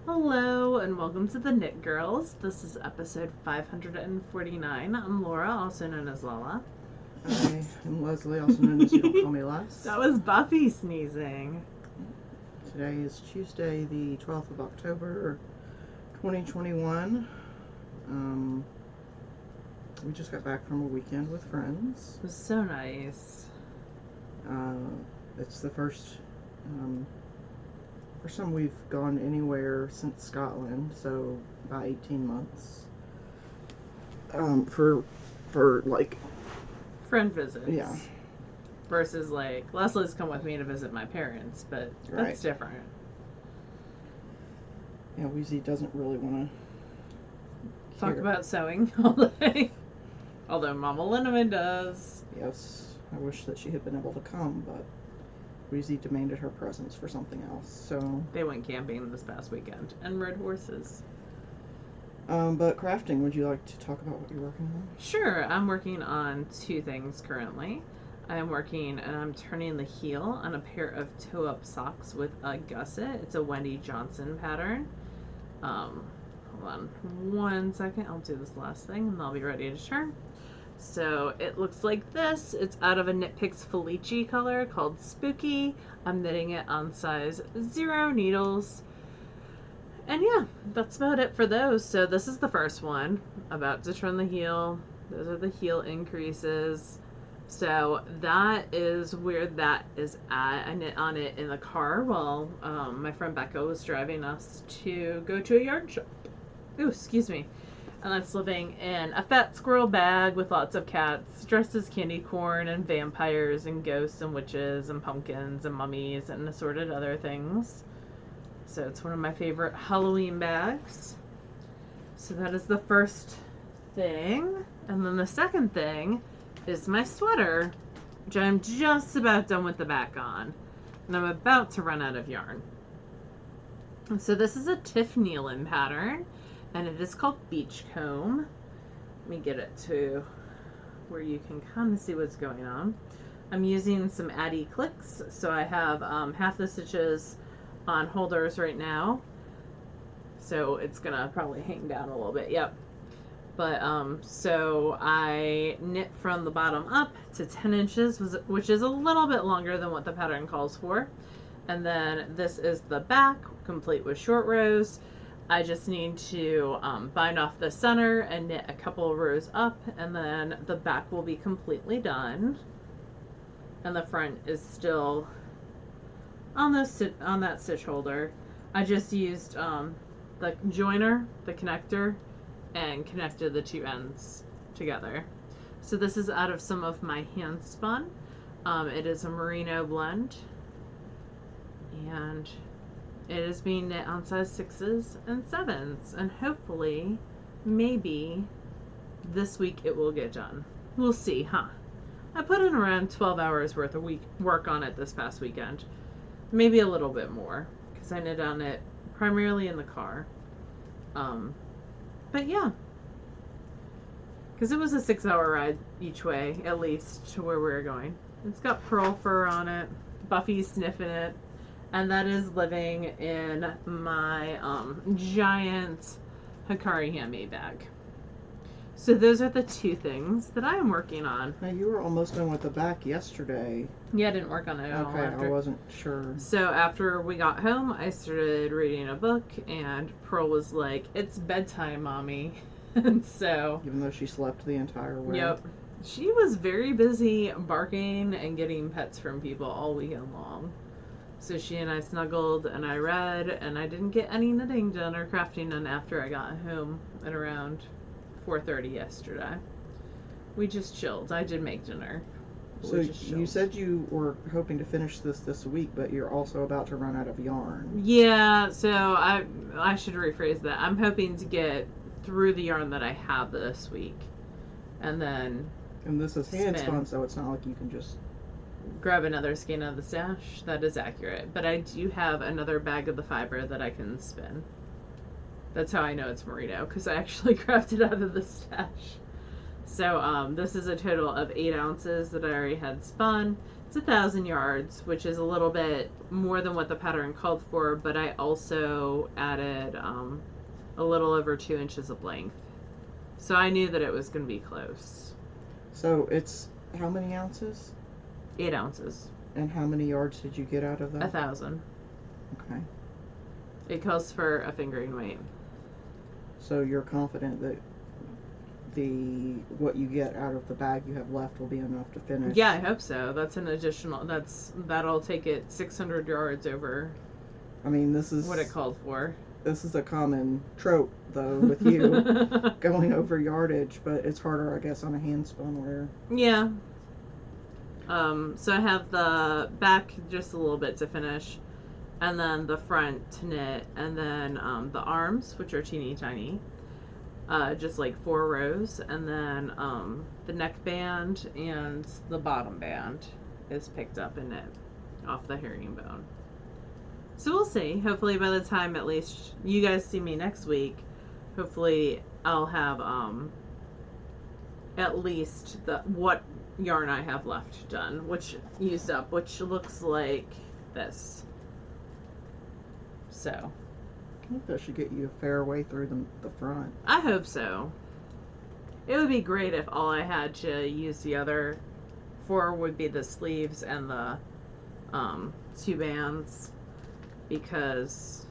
Hello and welcome to the Knit Girls. This is episode 549. I'm Laura, also known as Lala. I am Leslie, also known as You Don't Call Me Les. That was Buffy sneezing. Today is Tuesday, the 12th of October, 2021. We just got back from a weekend with friends. It was so nice. It's the first time we've gone anywhere since Scotland, so about 18 months. For like Friend visits. Yeah. Versus like, Leslie's come with me to visit my parents, but Right. that's different. Yeah, Weezy doesn't really want to Talk about sewing all day. Although Mama Linneman does. Yes, I wish that she had been able to come, but Weezy demanded her presence for something else, so... They went camping this past weekend and rode horses. But crafting, would you like to talk about what you're working on? Sure, I'm working on two things currently. I'm working and I'm turning the heel on a pair of toe-up socks with a gusset. It's a Wendy Johnson pattern. Hold on 1 second. I'll do this last thing and I'll be ready to turn. So it looks like this. It's out of a Knit Picks Felici color called Spooky. I'm knitting it on size 0 needles. And yeah, that's about it for those. So this is the first one. About to turn the heel. Those are the heel increases. So that is where that is at. I knit on it in the car while my friend Becca was driving us to go to a yard shop. Ooh, excuse me. And that's living in a fat squirrel bag with lots of cats dressed as candy corn and vampires and ghosts and witches and pumpkins and mummies and assorted other things. So it's one of my favorite Halloween bags. So that is the first thing. And then the second thing is my sweater, which I'm just about done with the back on. And I'm about to run out of yarn. And so this is a Tiff Nealon pattern, and it is called Beachcomb. Let me get it to where you can kind of see what's going on. I'm using some Addy clicks, so I have half the stitches on holders right now. So it's gonna probably hang down a little bit, yep. But so I knit from the bottom up to 10 inches, which is a little bit longer than what the pattern calls for. And then this is the back, complete with short rows. I just need to bind off the center and knit a couple of rows up, and then the back will be completely done. And the front is still on that stitch holder. I just used the joiner, the connector, and connected the two ends together. So this is out of some of my hand spun. It is a merino blend, and it is being knit on size 6s and 7s, and hopefully, maybe this week it will get done. We'll see, huh? I put in around 12 hours worth of work on it this past weekend. Maybe a little bit more, because I knit on it primarily in the car. But yeah, because it was a 6-hour ride each way, at least, to where we were going. It's got pearl fur on it. Buffy's sniffing it. And that is living in my giant Hikari handmade bag. So those are the two things that I am working on. Now, you were almost done with the back yesterday. Yeah, I didn't work on it at all. Okay, I wasn't sure. So after we got home, I started reading a book, and Pearl was like, "It's bedtime, Mommy." And so... Even though she slept the entire way. Yep. She was very busy barking and getting pets from people all weekend long. So she and I snuggled, and I read, and I didn't get any knitting done or crafting done after I got home at around 4:30 yesterday. We just chilled. I did make dinner. So you said you were hoping to finish this week, but you're also about to run out of yarn. Yeah, so I should rephrase that. I'm hoping to get through the yarn that I have this week, and then... And this is hand spun, so it's not like you can just... grab another skein out of the stash. That is accurate. But I do have another bag of the fiber that I can spin. That's how I know it's merino, because I actually grabbed it out of the stash. So this is a total of 8 ounces that I already had spun. It's 1,000 yards, which is a little bit more than what the pattern called for, but I also added a little over 2 inches of length. So I knew that it was going to be close. So it's how many ounces? 8 ounces. And how many yards did you get out of that? 1,000. Okay. It calls for a fingering weight. So you're confident that what you get out of the bag you have left will be enough to finish? Yeah, I hope so. That's an additional. That'll take it 600 yards over. I mean, this is what it called for. This is a common trope, though, with you going over yardage, but it's harder, I guess, on a hand spun where. Yeah. So I have the back just a little bit to finish, and then the front to knit, and then the arms, which are teeny tiny. Just like 4 rows, and then the neckband and the bottom band is picked up and knit off the herringbone. So we'll see. Hopefully by the time at least you guys see me next week, hopefully I'll have at least what yarn I have left done, which used up, which looks like this. So I think that should get you a fair way through the front. I hope so. It would be great if all I had to use the other 4 would be the sleeves and the 2 bands, because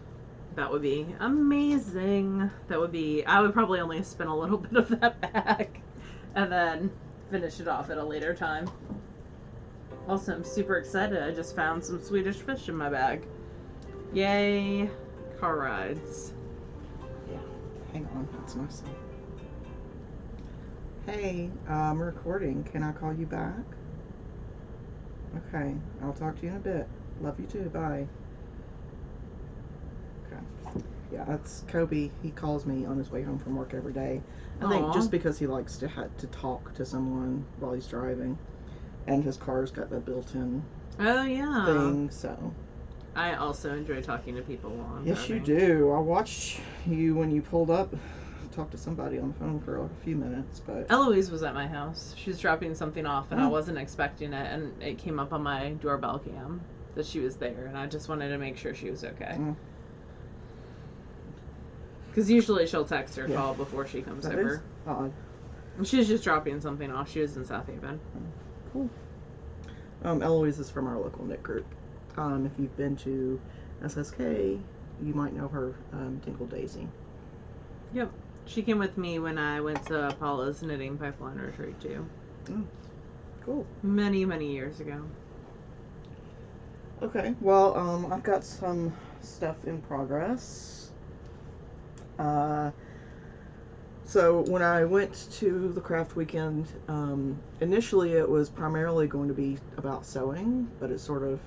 that would be amazing. I would probably only spin a little bit of that back and then finish it off at a later time. Also, I'm super excited. I just found some Swedish fish in my bag. Yay. Car rides. Yeah, hang on, that's my son. Hey, I'm recording. Can I call you back? Okay, I'll talk to you in a bit. Love you too. Bye. Okay. Yeah, that's Kobe. He calls me on his way home from work every day. I think just because he likes to talk to someone while he's driving, and his car's got the built-in thing, so. I also enjoy talking to people while I'm Yes, driving. you do. I watched you when you pulled up, talk to somebody on the phone for a few minutes, but Eloise was at my house. She was dropping something off, and I Oh. wasn't expecting it, and it came up on my doorbell cam that she was there, and I just wanted to make sure she was okay. Because usually she'll text or call before she comes That over. is odd. And she was just dropping something off. She was in South Haven. Cool. Eloise is from our local knit group. If you've been to SSK, you might know her, Tinkle Daisy. Yep. She came with me when I went to Paula's knitting pipeline retreat too. Oh, cool. Many, many years ago. Okay, well, I've got some stuff in progress. So when I went to the craft weekend, initially it was primarily going to be about sewing, but it sort of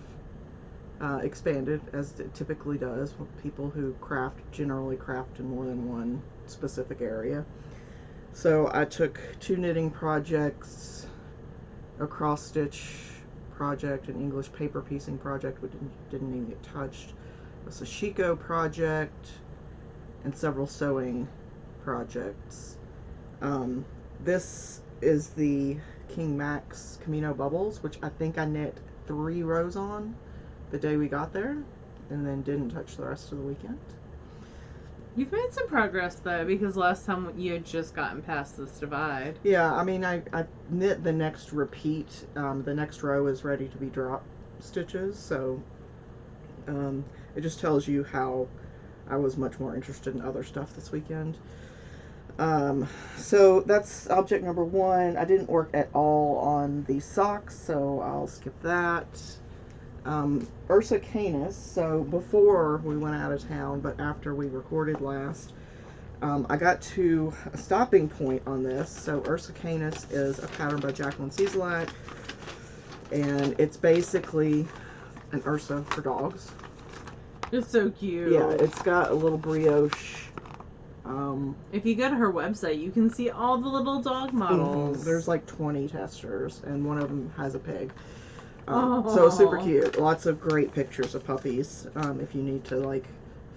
expanded, as it typically does. People who craft generally craft in more than one specific area. So I took 2 knitting projects, a cross stitch project, an English paper piecing project, which didn't even get touched, a sashiko project, and several sewing projects. This is the King Max Camino Bubbles, which I think I knit 3 rows on the day we got there, and then didn't touch the rest of the weekend. You've made some progress though, because last time you had just gotten past this divide. Yeah, I mean, I knit the next repeat. The next row is ready to be drop stitches, so it just tells you how I was much more interested in other stuff this weekend. So that's object number 1. I didn't work at all on the socks, so I'll skip that. Ursa Canis, so before we went out of town, but after we recorded last, I got to a stopping point on this. So Ursa Canis is a pattern by Jacqueline Cieslak, and it's basically an Ursa for dogs. It's so cute. Yeah, it's got a little brioche. If you go to her website, you can see all the little dog models. There's like 20 testers, and one of them has a pig. So super cute. Lots of great pictures of puppies. If you need to like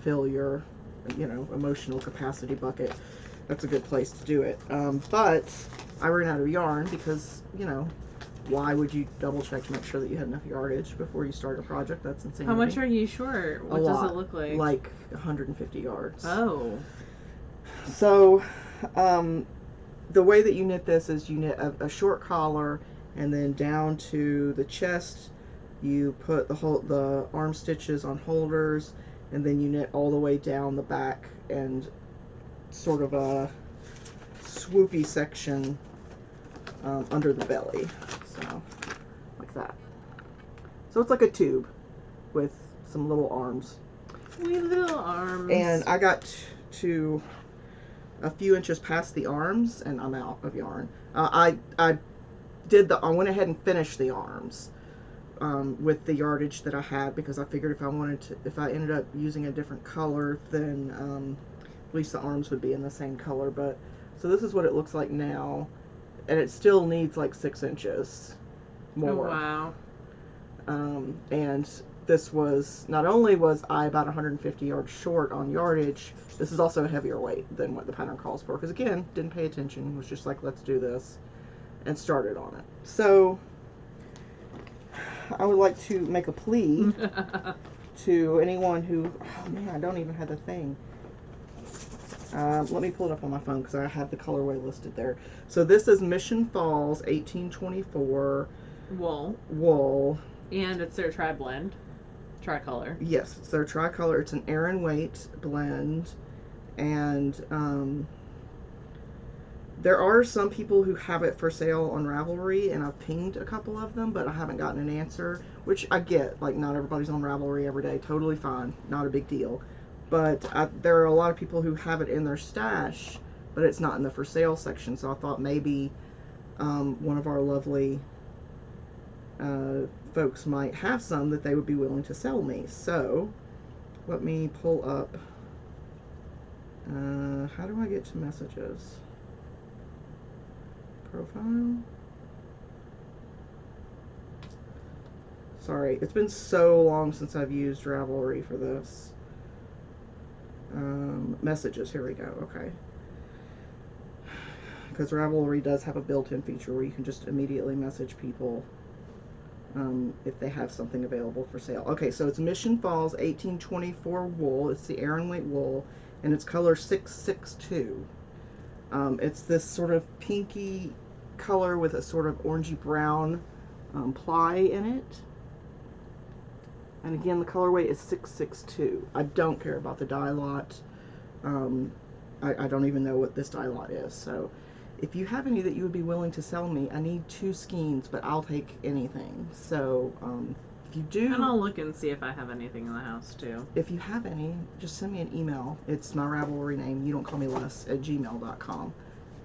fill your, emotional capacity bucket, that's a good place to do it. But I ran out of yarn because, why would you double check to make sure that you had enough yardage before you start a project? That's insane. How much are you short? What does it look like? Like 150 yards. Oh. So, the way that you knit this is you knit a short collar, and then down to the chest, you put the arm stitches on holders, and then you knit all the way down the back and sort of a swoopy section under the belly. So, like that. So it's like a tube with some little arms. Wee little arms. And I got to a few inches past the arms, and I'm out of yarn. I went ahead and finished the arms with the yardage that I had, because I figured if I ended up using a different color, then at least the arms would be in the same color. But so this is what it looks like now, and it still needs like 6 inches more. Oh, wow. And this was, not only was I about 150 yards short on yardage, this is also a heavier weight than what the pattern calls for, because again, didn't pay attention, was just like, let's do this, and started on it. So I would like to make a plea to anyone who, oh man, I don't even have the thing. Let me pull it up on my phone because I have the colorway listed there. So this is Mission Falls 1824 wool. And it's their tri-blend. Tricolor. Yes, it's their tricolor. It's an Aran weight blend. And there are some people who have it for sale on Ravelry, and I've pinged a couple of them, but I haven't gotten an answer, which I get. Like, not everybody's on Ravelry every day. Totally fine. Not a big deal. But there are a lot of people who have it in their stash, but it's not in the for sale section. So I thought maybe one of our lovely folks might have some that they would be willing to sell me. So let me pull up. How do I get to messages? Profile? Sorry, it's been so long since I've used Ravelry for this. Messages, here we go, okay. Because Ravelry does have a built-in feature where you can just immediately message people if they have something available for sale. Okay, so it's Mission Falls 1824 wool. It's the Aran weight wool, and it's color 662. It's this sort of pinky color with a sort of orangey brown ply in it. And again, the colorway is 662. I don't care about the dye lot. I don't even know what this dye lot is. So if you have any that you would be willing to sell me, I need 2 skeins, but I'll take anything. So if you do... And I'll look and see if I have anything in the house, too. If you have any, just send me an email. It's my Ravelry name, youdon'tcallmeless@gmail.com.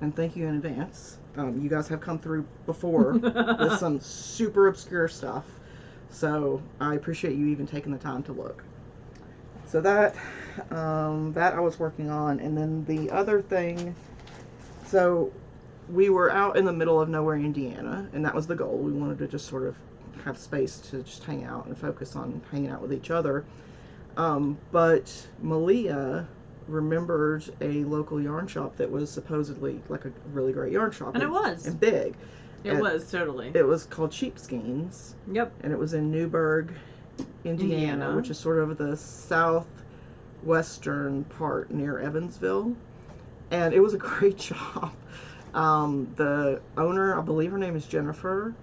And thank you in advance. You guys have come through before with some super obscure stuff. So I appreciate you even taking the time to look. So that I was working on. And then the other thing, so we were out in the middle of nowhere, Indiana, and that was the goal. We wanted to just sort of have space to just hang out and focus on hanging out with each other. But Malia remembered a local yarn shop that was supposedly like a really great yarn shop. And it was. And big. It was, totally. It was called Sheepskeins. Yep. And it was in Newburgh, Indiana, which is sort of the southwestern part near Evansville. And it was a great shop. The owner, I believe her name is Jennifer,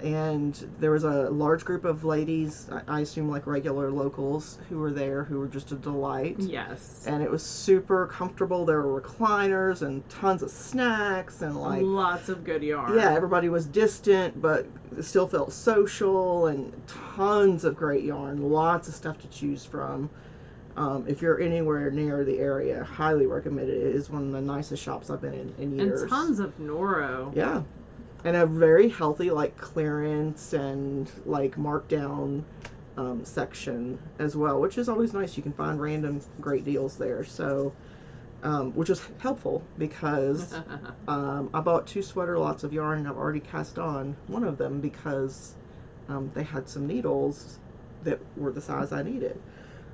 and there was a large group of ladies, I assume like regular locals, who were there, who were just a delight. Yes. And it was super comfortable. There were recliners and tons of snacks and like... Lots of good yarn. Yeah, everybody was distant, but it still felt social, and tons of great yarn. Lots of stuff to choose from. If you're anywhere near the area, highly recommend it. It is one of the nicest shops I've been in years. And tons of Noro. Yeah. And a very healthy, like, clearance and, like, markdown section as well, which is always nice. You can find random great deals there. So, which is helpful because I bought 2 sweater lots of yarn, and I've already cast on one of them because they had some needles that were the size I needed.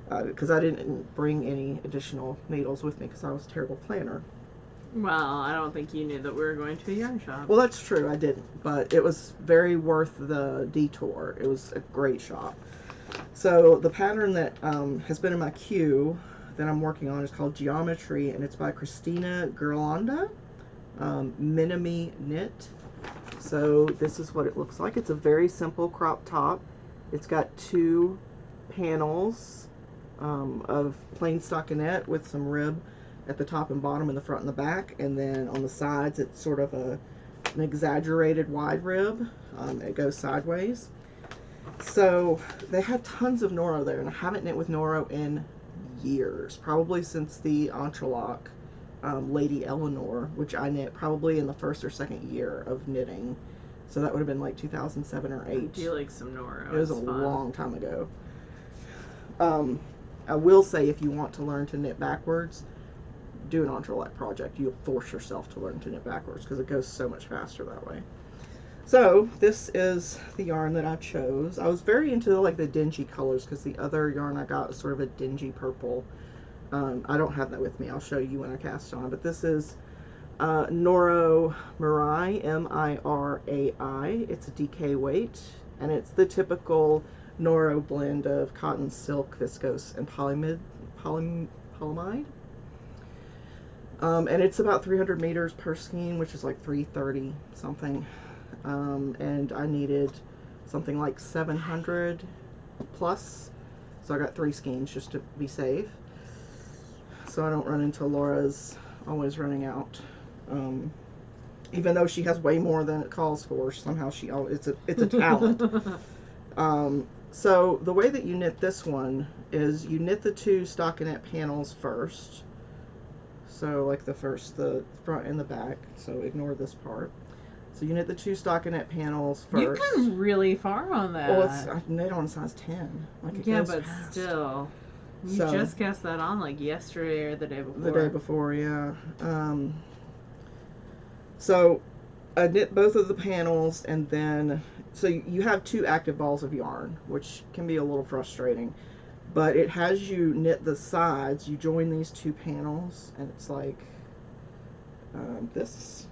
Because I didn't bring any additional needles with me because I was a terrible planner. Well, I don't think you knew that we were going to a yarn shop. Well, that's true. I didn't, but it was very worth the detour. It was a great shop. So the pattern that has been in my queue that I'm working on is called Geometry, and it's by Christina Gerlanda, Minami Knit. So this is what it looks like. It's a very simple crop top. It's got two panels of plain stockinette with some rib at the top and bottom in the front and the back, and then on the sides it's sort of an exaggerated wide rib. It goes sideways. So they had tons of Noro there, and I haven't knit with Noro in years, probably since the Entrelac Lady Eleanor, which I knit probably in the first or second year of knitting. So that would have been like 2007 or 8. I do like some Noro. It was a long time ago. I will say, if you want to learn to knit backwards, do an Entrelac project. You'll force yourself to learn to knit backwards because it goes so much faster that way. So this is the yarn that I chose. I was very into like the dingy colors because the other yarn I got was sort of a dingy purple. I don't have that with me. I'll show you when I cast on. But this is Noro Mirai, M-I-R-A-I. It's a DK weight, and it's the typical Noro blend of cotton, silk, viscose, and polyamide. And it's about 300 meters per skein, which is like 330 something. And I needed something like 700 plus, so I got 3 skeins just to be safe, so I don't run into Laura's always running out. Even though she has way more than it calls for, somehow she always, it's a talent. So the way that you knit this one is you knit the 2 stockinette panels first. So like the front and the back, so ignore this part. So you knit the 2 stockinette panels first. You've come really far on that. Well, I knit on size 10. Like it yeah, goes but fast. still. You just cast that on like yesterday or the day before. The day before, yeah. So I knit both of the panels, and then, so you have 2 active balls of yarn, which can be a little frustrating. But it has you knit the sides. You join these 2 panels, and it's like this.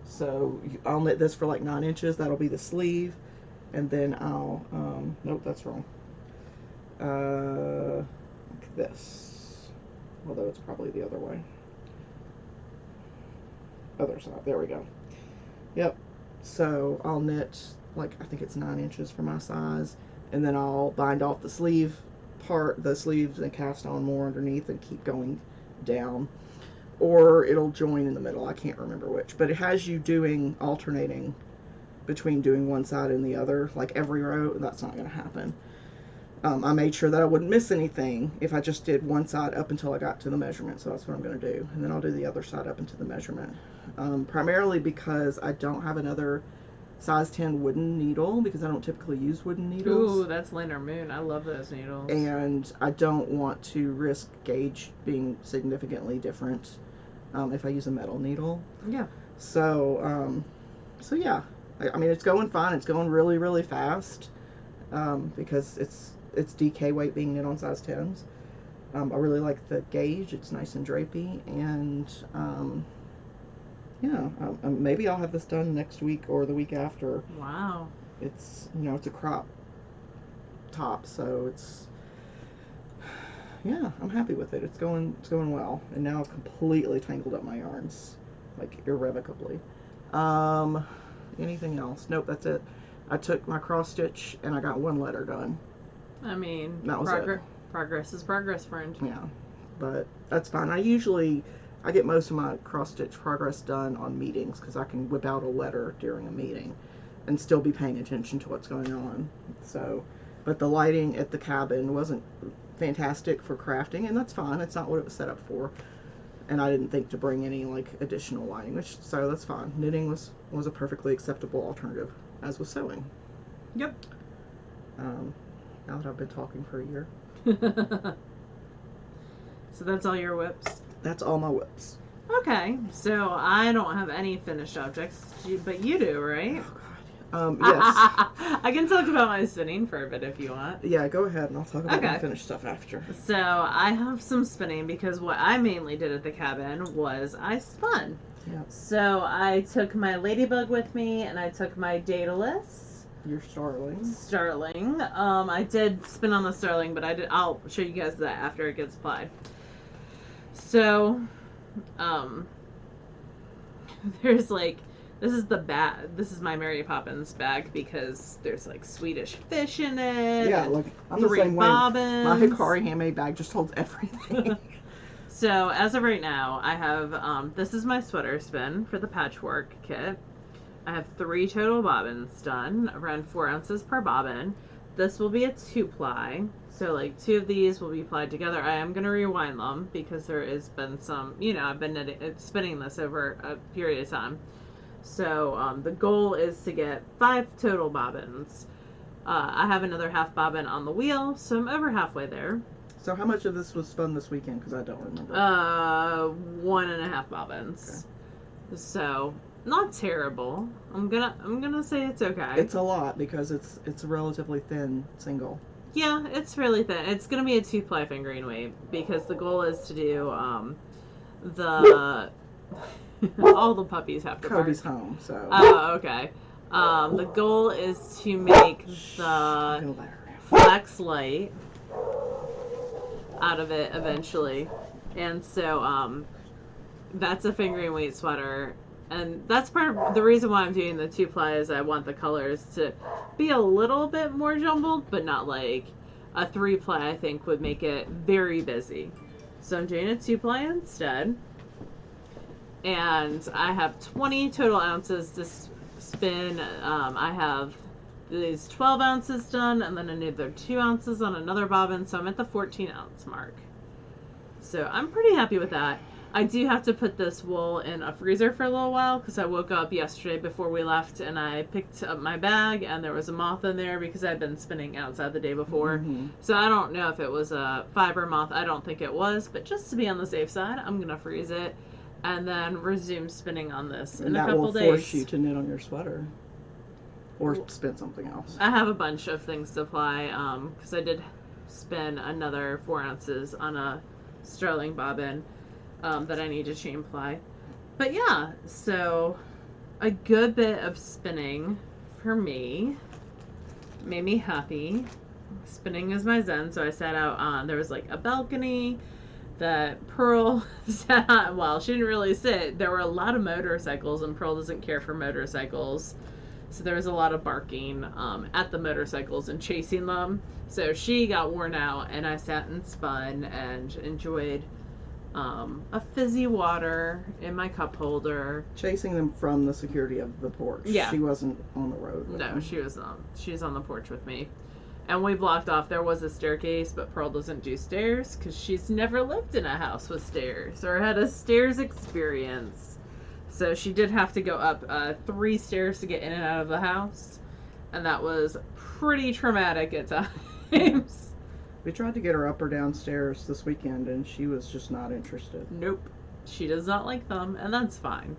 So I'll knit this for like 9 inches. That'll be the sleeve. And then I'll, nope, that's wrong. Like this. Although it's probably the other way. Other side. There we go. Yep. So I'll knit, like, I think it's 9 inches for my size. And then I'll bind off the sleeve part, the sleeves, and cast on more underneath and keep going down. Or it'll join in the middle. I can't remember which. But it has you alternating between doing one side and the other, like every row. That's not going to happen. I made sure that I wouldn't miss anything if I just did one side up until I got to the measurement. So that's what I'm going to do. And then I'll do the other side up into the measurement. Primarily because I don't have another size 10 wooden needle, because I don't typically use wooden needles. Ooh, that's Lunar Moon. I love those needles. And I don't want to risk gauge being significantly different if I use a metal needle. Yeah. So, so yeah. I mean, it's going fine. It's going really, really fast because it's DK weight being knit on size 10s. I really like the gauge. It's nice and drapey, and yeah, maybe I'll have this done next week or the week after. Wow. It's, it's a crop top, so it's, yeah, I'm happy with it. It's going well. And now I've completely tangled up my yarns, like irrevocably. Anything else? Nope, that's it. I took my cross stitch and I got 1 letter done. I mean, that was it. Progress is progress, friend. Yeah, but that's fine. I get most of my cross-stitch progress done on meetings because I can whip out a letter during a meeting and still be paying attention to what's going on. So, but the lighting at the cabin wasn't fantastic for crafting, and that's fine. It's not what it was set up for. And I didn't think to bring any like additional lighting, so that's fine. Knitting was a perfectly acceptable alternative, as was sewing. Yep. Now that I've been talking for a year. So that's all your whips? That's all my whips. Okay, so I don't have any finished objects, but you do, right? Oh Yes. I can talk about my spinning for a bit if you want. Yeah, go ahead, and I'll talk about Okay. unfinished stuff after. So I have some spinning because what I mainly did at the cabin was I spun. Yeah. So I took my ladybug with me and I took my Daedalus. Your starling. Starling. I did spin on the starling, but I'll show you guys that after it gets applied. So, there's like, this is the bag. This is my Mary Poppins bag because there's like Swedish fish in it. Yeah, like I'm the 3 same way. bobbins. My Hikari handmade bag just holds everything. So as of right now, I have this is my sweater spin for the patchwork kit. I have 3 total bobbins done, around 4 ounces per bobbin. This will be a 2-ply, so like 2 of these will be applied together. I am going to rewind them because there has been some, I've been spinning this over a period of time. So the goal is to get 5 total bobbins. I have another half bobbin on the wheel, so I'm over halfway there. So how much of this was spun this weekend? Because I don't remember. 1.5 bobbins. Okay. So not terrible. I'm gonna say it's okay. It's a lot because it's a relatively thin single. Yeah, it's really thin. It's gonna be a 2-ply fingering weight because the goal is to do the all the puppies have to Kobe's bark. home, so. Oh, okay. The goal is to make the flex light out of it eventually, and so that's a fingering weight sweater, and that's part of the reason why I'm doing the 2-ply is I want the colors to be a little bit more jumbled, but not like a 3-ply. I think would make it very busy, so I'm doing a 2-ply instead. And I have 20 total ounces to spin. I have these 12 ounces done, and then another 2 ounces on another bobbin, so I'm at the 14-ounce mark. So I'm pretty happy with that. I do have to put this wool in a freezer for a little while because I woke up yesterday before we left and I picked up my bag and there was a moth in there because I'd been spinning outside the day before. Mm-hmm. So I don't know if it was a fiber moth. I don't think it was, but just to be on the safe side, I'm going to freeze it and then resume spinning on this in a couple days. That will force you to knit on your sweater or spin something else. I have a bunch of things to apply because I did spin another 4 ounces on a sterling bobbin that I need to chain ply. But yeah, so a good bit of spinning for me made me happy. Spinning is my zen, so I sat out on, there was like a balcony that Pearl sat on. Well, she didn't really sit. There were a lot of motorcycles, and Pearl doesn't care for motorcycles. So there was a lot of barking at the motorcycles and chasing them. So she got worn out, and I sat and spun and enjoyed a fizzy water in my cup holder. Chasing them from the security of the porch. Yeah. She wasn't on the road with No, them. she was on the porch with me. And we blocked off, there was a staircase, but Pearl doesn't do stairs because she's never lived in a house with stairs or had a stairs experience. So she did have to go up 3 stairs to get in and out of the house. And that was pretty traumatic at times. We tried to get her up or downstairs this weekend, and she was just not interested. Nope. She does not like them, and that's fine.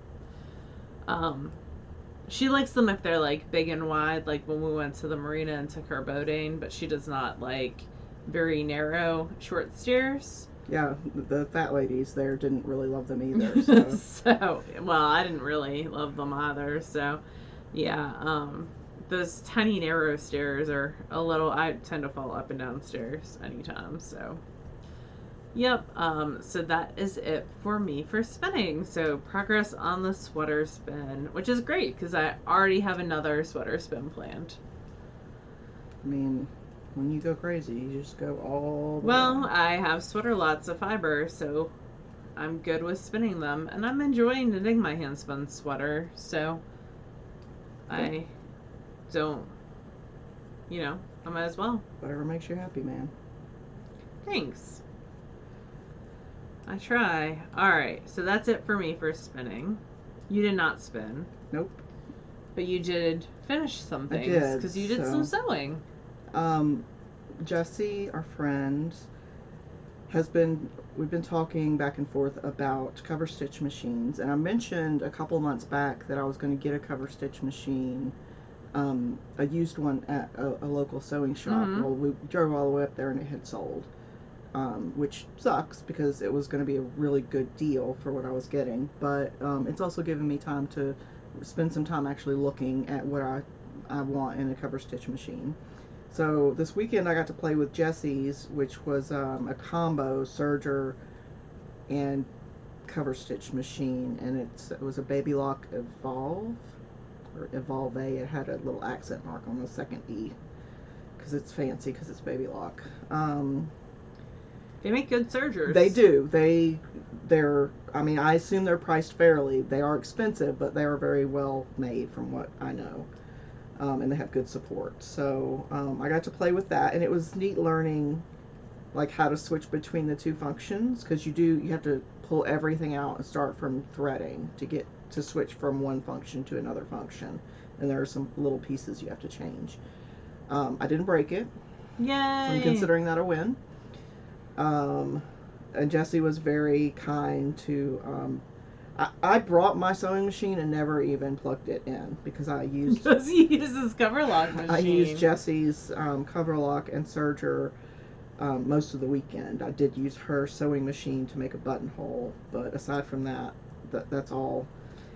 She likes them if they're, like, big and wide, like when we went to the marina and took her boating, but she does not like very narrow, short stairs. Yeah, the fat ladies there didn't really love them either. So, well, I didn't really love them either, so, yeah, those tiny narrow stairs are a little, I tend to fall up and down stairs anytime, so. Yep, so that is it for me for spinning. So progress on the sweater spin, which is great because I already have another sweater spin planned. I mean, when you go crazy, you just go all the Well, way. I have sweater lots of fiber, so I'm good with spinning them, and I'm enjoying knitting my hand spun sweater, so I don't, I might as well. Whatever makes you happy, man. Thanks. I try. Alright, so that's it for me for spinning. You did not spin. Nope. But you did finish some things. I did. Because you did some sewing. Jessie, our friend, we've been talking back and forth about cover stitch machines. And I mentioned a couple months back that I was going to get a cover stitch machine a used one at a local sewing shop. Mm-hmm. Well, we drove all the way up there and it had sold, which sucks because it was going to be a really good deal for what I was getting. But it's also given me time to spend some time actually looking at what I want in a cover stitch machine. So this weekend I got to play with Jessie's, which was a combo serger and cover stitch machine, and it was a Baby Lock Evolve or Evolve. It had a little accent mark on the second E because it's fancy because it's Baby Lock. They make good sergers. They do. They're. I mean, I assume they're priced fairly. They are expensive, but they are very well made from what I know. And they have good support. So I got to play with that, and it was neat learning like how to switch between the two functions, because you have to pull everything out and start from threading to get to switch from one function to another function, and there are some little pieces you have to change. I didn't break it. Yay! I'm considering that a win. And Jessie was very kind to. I brought my sewing machine and never even plugged it in because I used. Does he use his cover lock machine? I used Jessie's cover lock and serger most of the weekend. I did use her sewing machine to make a buttonhole, but aside from that, that's all.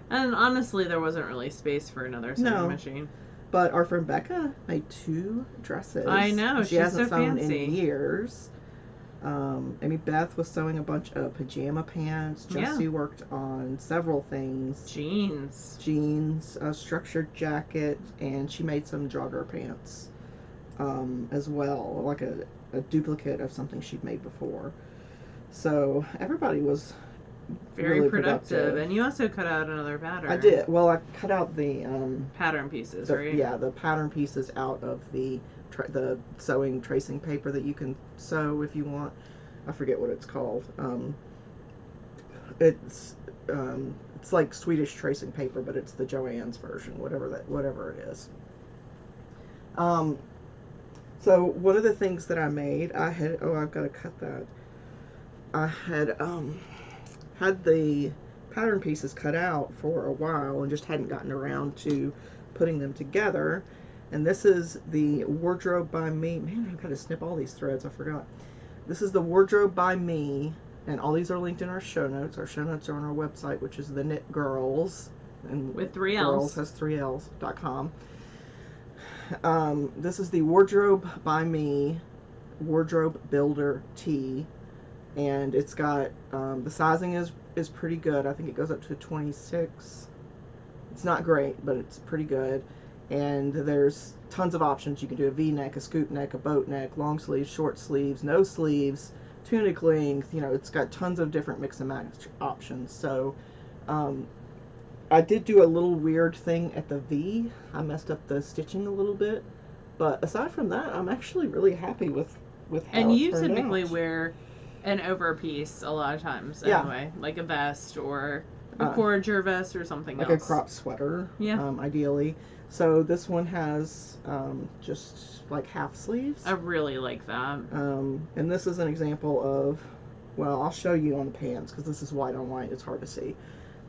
And honestly, there wasn't really space for another sewing machine. But our friend Becca made 2 dresses. I know, she hasn't so sewn fancy. in years. Amy Beth was sewing a bunch of pajama pants. Jessie worked on several things. Jeans, a structured jacket, and she made some jogger pants as well, like a duplicate of something she'd made before. So everybody was very really productive. And you also cut out another pattern. I did. Well, I cut out the pattern pieces, right? Yeah, the pattern pieces out of the sewing tracing paper that you can sew if you want. I forget what it's called. It's like Swedish tracing paper, but it's the Joann's version, whatever it is. So one of the things that I made, I've got to cut that. I had the pattern pieces cut out for a while and just hadn't gotten around to putting them together. And this is the Wardrobe by Me. Man, I've got to snip all these threads. I forgot. This is the Wardrobe by Me, and all these are linked in our show notes. Our show notes are on our website, which is TheKnitGirlls. And with 3 L's. Girls has 3 L's.com. This is the Wardrobe by Me Wardrobe Builder Tee, and it's got the sizing is pretty good. I think it goes up to 26. It's not great, but it's pretty good. And there's tons of options. You can do a V-neck, a scoop neck, a boat neck, long sleeves, short sleeves, no sleeves, tunic length. You know, it's got tons of different mix and match options. So I did do a little weird thing at the V. I messed up the stitching a little bit, but aside from that, I'm actually really happy with how and it you turned typically out. wear an over piece a lot of times anyway, like a vest or a forager vest or something like else. a crop sweater, yeah, ideally. So this one has just like half sleeves. I really like that. And this is an example of, well, I'll show you on the pants because this is white on white. It's hard to see.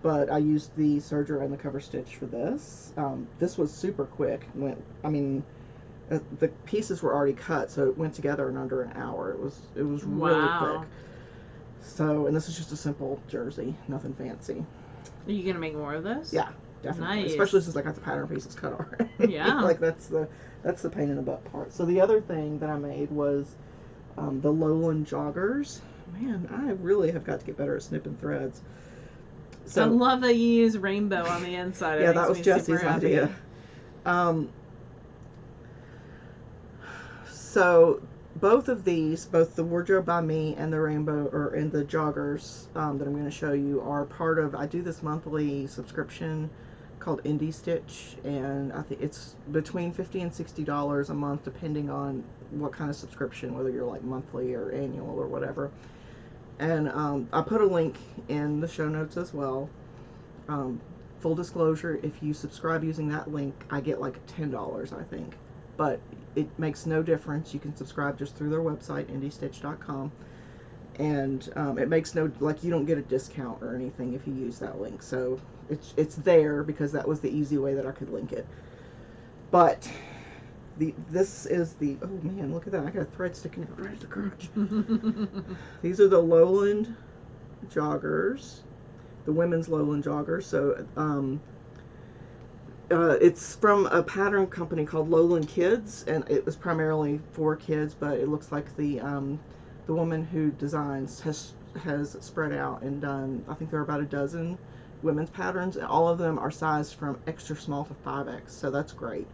But I used the serger and the cover stitch for this. This was super quick. The pieces were already cut, so it went together in under an hour. It was really quick. So, and this is just a simple jersey, nothing fancy. Are you gonna make more of this? Yeah, definitely. Nice. Especially since I got the pattern pieces cut already. Yeah. Like that's the pain in the butt part. So the other thing that I made was the Lowland joggers. Man, I really have got to get better at snipping threads. So, I love that you use rainbow on the inside. Yeah, that was Jessie's idea. So both of these, both the Wardrobe by Me and the rainbow, and the joggers that I'm going to show you, are part of, I do this monthly subscription called Indie Stitch, and I think it's between $50 and $60 a month, depending on what kind of subscription, whether you're like monthly or annual or whatever. And I put a link in the show notes as well. Full disclosure, if you subscribe using that link, I get like $10, I think. But it makes no difference. You can subscribe just through their website, indiestitch.com. And it makes no, like, you don't get a discount or anything if you use that link. So it's there because that was the easy way that I could link it. But this is the, oh man, look at that. I got a thread sticking out right at the crotch. These are the Lowland joggers, the women's Lowland joggers. So it's from a pattern company called Lowland Kids, and it was primarily for kids, but it looks like the woman who designs has spread out and done, I think there are about a dozen women's patterns, and all of them are sized from extra small to 5X, so that's great.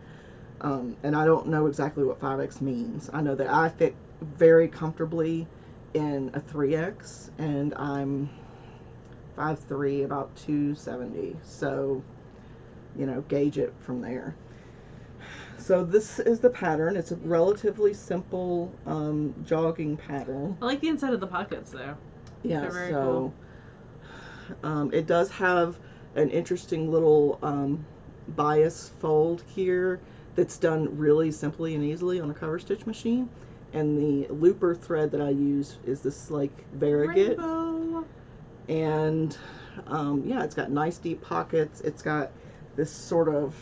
And I don't know exactly what 5X means. I know that I fit very comfortably in a 3X, and I'm 5'3", about 270, so gauge it from there. So this is the pattern. It's a relatively simple jogging pattern. I like the inside of the pockets though. Yeah, they're very so cool. It does have an interesting little bias fold here that's done really simply and easily on a cover stitch machine. And the looper thread that I use is this like variegated. Rainbow. And yeah, it's got nice deep pockets. It's got this sort of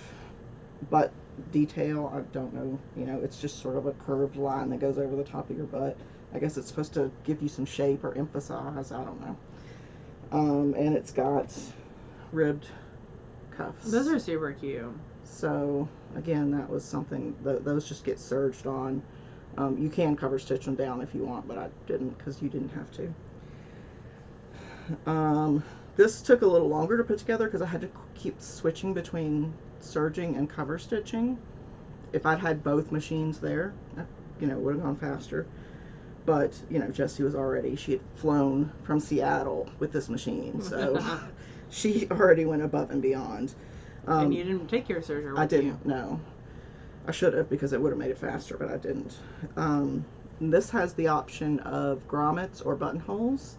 butt detail. I don't know, it's just sort of a curved line that goes over the top of your butt. I guess it's supposed to give you some shape or emphasize, I don't know. And it's got ribbed cuffs. Those are super cute. So again, that was something, those just get serged on. You can cover stitch them down if you want, but I didn't because you didn't have to. This took a little longer to put together because I had to keep switching between serging and cover stitching. If I'd had both machines there, it would have gone faster. But, Jessie was already, she had flown from Seattle with this machine, so she already went above and beyond. And you didn't take your serger with you? I didn't, no. I should have because it would have made it faster, but I didn't. This has the option of grommets or buttonholes,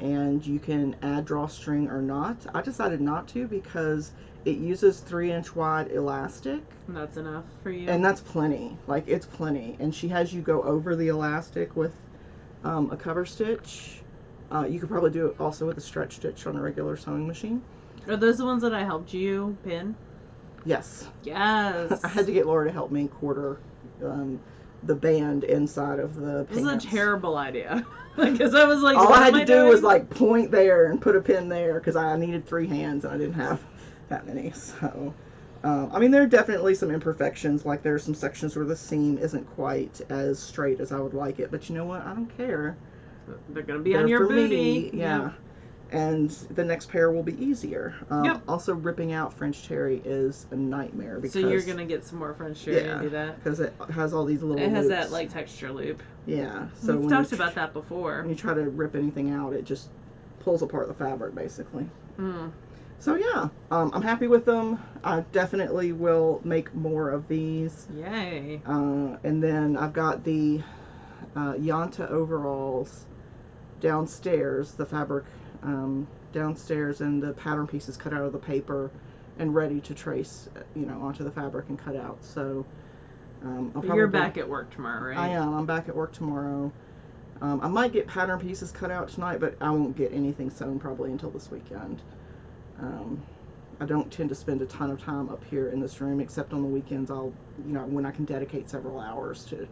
and you can add drawstring or not. I decided not to because it uses 3-inch wide elastic. And that's enough for you? And that's plenty. Like, it's plenty. And she has you go over the elastic with a cover stitch. You could probably do it also with a stretch stitch on a regular sewing machine. Are those the ones that I helped you pin? Yes. Yes. I had to get Laura to help me quarter the band inside of the pants. This is a terrible idea. Because I was like, all I had to do doing? was like point there and put a pin there because I needed 3 hands and I didn't have that many. So, I mean, there are definitely some imperfections. Like there are some sections where the seam isn't quite as straight as I would like it. But you know what? I don't care. They're going to be on your booty. Yeah. Yep. And the next pair will be easier. Yep. Also, ripping out French terry is a nightmare. Because, so you're going to get some more French terry and do that? Because it has all these little It has loops. that like texture loop. Yeah. So we've talked about that before. When you try to rip anything out, it just pulls apart the fabric, basically. Mm. So yeah, I'm happy with them. I definitely will make more of these. Yay. And then I've got the Yanta overalls downstairs, the fabric downstairs, and the pattern pieces cut out of the paper and ready to trace, onto the fabric and cut out. So you're back at work tomorrow, right? I am. I'm back at work tomorrow. I might get pattern pieces cut out tonight, but I won't get anything sewn probably until this weekend. I don't tend to spend a ton of time up here in this room, except on the weekends. I'll, when I can dedicate several hours to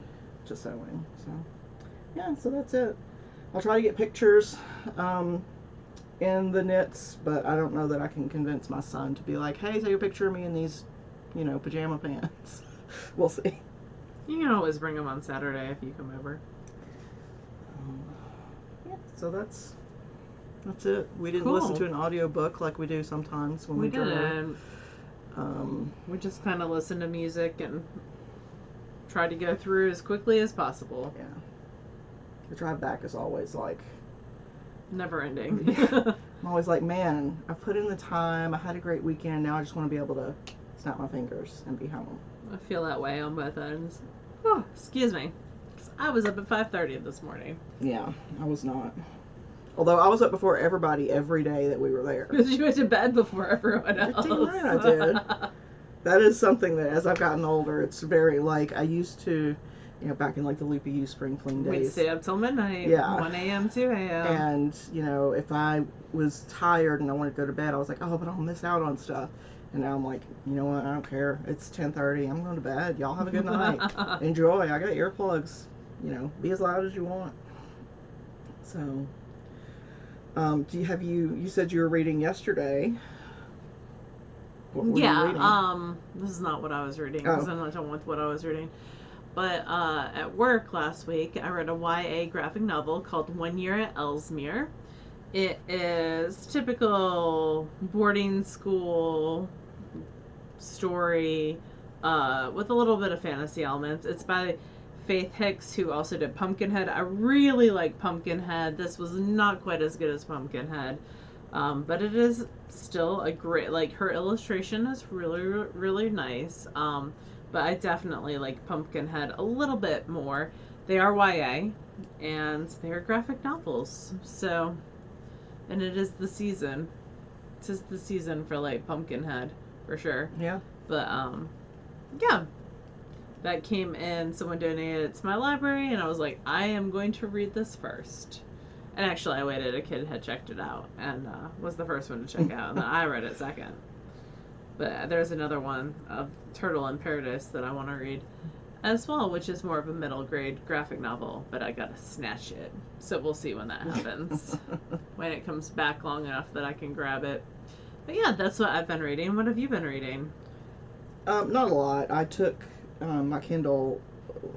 sewing. So, yeah, so that's it. I'll try to get pictures in the knits, but I don't know that I can convince my son to be like, hey, take a picture of me in these, pajama pants. We'll see. You can always bring them on Saturday if you come over. Yeah, so that's it. We didn't listen to an audiobook like we do sometimes when we didn't. We just kind of listened to music and tried to go through as quickly as possible. Yeah. The drive back is always like never ending. Yeah. I'm always like, man, I put in the time. I had a great weekend. Now I just want to be able to snap my fingers and be home. I feel that way on both ends. Oh, excuse me. I was up at 5:30 this morning. Yeah, I was not. Although I was up before everybody every day that we were there. Because you went to bed before everyone else. You're right, I did. That is something that as I've gotten older, it's very like, I used to, back in like the Loopy U spring clean days. We'd stay up till midnight. Yeah. 1 a.m., 2 a.m. And, if I was tired and I wanted to go to bed, I was like, oh, but I'll miss out on stuff. And now I'm like, you know what? I don't care. It's 10:30. I'm going to bed. Y'all have a good night. Enjoy. I got earplugs. Be as loud as you want. So, you said you were reading yesterday. What were you reading? This is not what I was reading Oh. because I'm not done with what I was reading. But at work last week, I read a YA graphic novel called 1 Year at Ellesmere. It is typical boarding school story with a little bit of fantasy elements. It's by Faith Hicks, who also did Pumpkinhead. I really like Pumpkinhead. This was not quite as good as Pumpkinhead, but it is still a great, like, her illustration is really, really nice. But I definitely like Pumpkinhead a little bit more. They are YA, and they are graphic novels. So, and it is the season. It is the season for, like, Pumpkinhead, for sure. Yeah. But, yeah. That came in, someone donated it to my library, and I was like, I am going to read this first. And actually, I waited. A kid had checked it out and was the first one to check it out, and then I read it second. But there's another one of Turtle in Paradise that I want to read as well, which is more of a middle grade graphic novel, but I gotta snatch it. So we'll see when that happens. When it comes back long enough that I can grab it. But yeah, that's what I've been reading. What have you been reading? Not a lot. I took my Kindle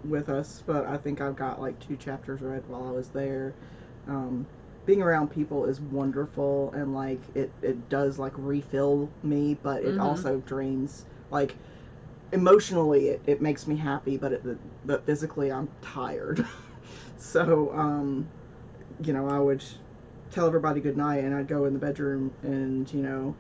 with us, but I think I've got like 2 chapters read while I was there. Being around people is wonderful, and like it does like refill me, but it also drains. Like emotionally, it makes me happy, but physically I'm tired. So I would tell everybody good night, and I'd go in the bedroom and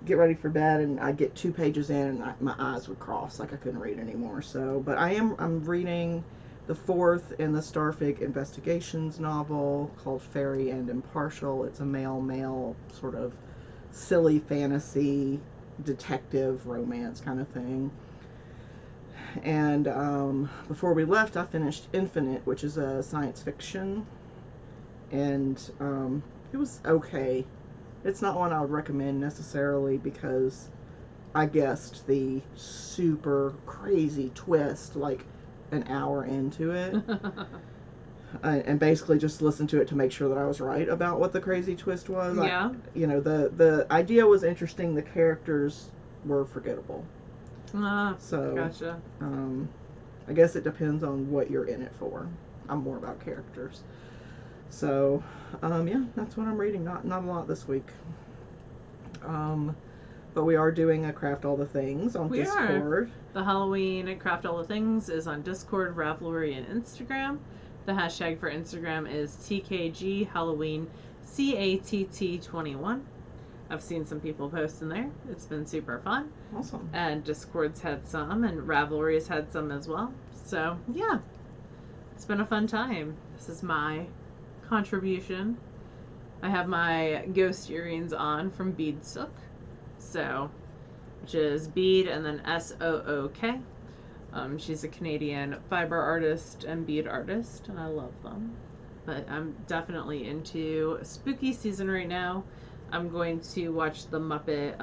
get ready for bed, and I'd get 2 pages in, and my eyes would cross, like I couldn't read anymore. So, but I'm reading the 4th in the Starfig Investigations novel called Fairy and Impartial. It's a male sort of silly fantasy detective romance kind of thing. And before we left, I finished Infinite, which is a science fiction, and it was okay. It's not one I would recommend necessarily because I guessed the super crazy twist like an hour into it. And basically just listened to it to make sure that I was right about what the crazy twist was. Yeah. The idea was interesting. The characters were forgettable. So, gotcha. I guess it depends on what you're in it for. I'm more about characters. So, yeah, that's what I'm reading. Not a lot this week. But we are doing a Craft All the Things on Discord. The Halloween at Craft All the Things is on Discord, Ravelry, and Instagram. The hashtag for Instagram is TKG Halloween CATT21. I've seen some people post in there. It's been super fun. Awesome. And Discord's had some, and Ravelry's had some as well. So, yeah. It's been a fun time. This is my contribution. I have my ghost earrings on from Bead Sook. So, which is bead and then SOOK. She's a Canadian fiber artist and bead artist, and I love them. But I'm definitely into spooky season right now. I'm going to watch the Muppet.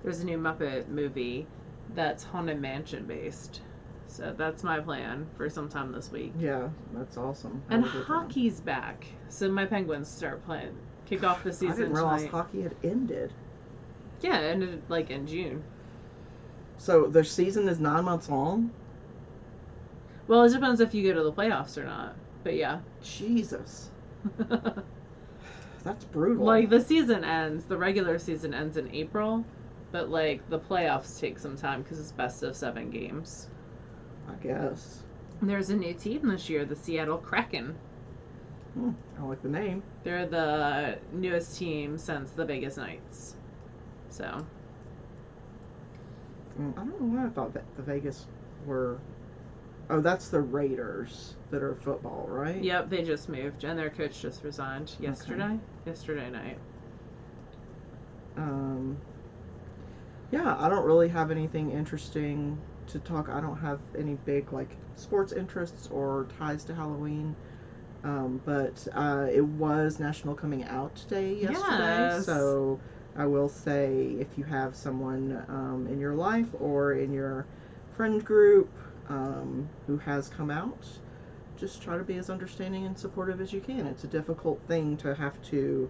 There's a new Muppet movie that's Haunted Mansion based. So that's my plan for sometime this week. Yeah, that's awesome. And hockey's back. So my Penguins start playing. Kick off the season I didn't realize tonight. hockey had ended. Yeah, it ended like in June. So their season is 9 months long? Well, it depends if you go to the playoffs or not. But yeah. Jesus. That's brutal. Like, the season ends, the regular season ends in April, but like the playoffs take some time because it's best of 7 games. I guess. There's a new team this year, the Seattle Kraken. I like the name. They're the newest team since the Vegas Knights. So. I don't know why I thought that the Vegas were... Oh, that's the Raiders that are football, right? Yep, they just moved, and their coach just resigned yesterday. Okay. Yesterday night. Yeah, I don't really have anything interesting to talk. I don't have any big like sports interests or ties to Halloween. But it was National Coming Out Day yesterday, Yes. so I will say, if you have someone in your life or in your friend group who has come out, just try to be as understanding and supportive as you can. It's a difficult thing to have to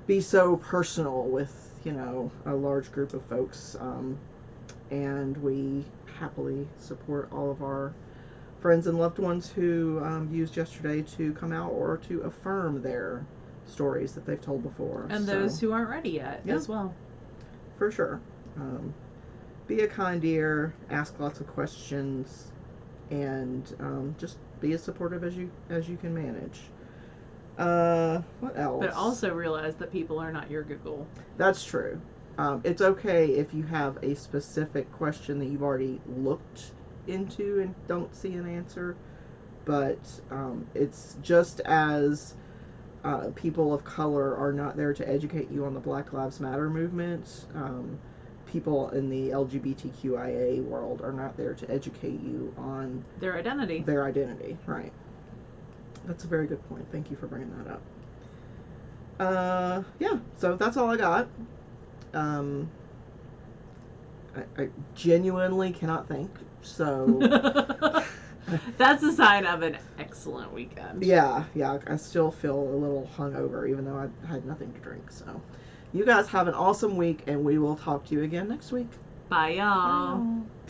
be so personal with, a large group of folks. And we happily support all of our friends and loved ones who used yesterday to come out or to affirm their stories that they've told before. And those who aren't ready yet as well. For sure. Be a kind ear, ask lots of questions, and just be as supportive as you can manage. What else? But also realize that people are not your Google. That's true. It's okay if you have a specific question that you've already looked into and don't see an answer, but it's just as people of color are not there to educate you on the Black Lives Matter movement. People in the LGBTQIA world are not there to educate you on their identity. Right. That's a very good point. Thank you for bringing that up. Yeah, so that's all I got. I genuinely cannot think, so... That's a sign of an excellent weekend. Yeah, I still feel a little hungover, even though I had nothing to drink, so... You guys have an awesome week, and we will talk to you again next week. Bye, y'all. Bye, y'all.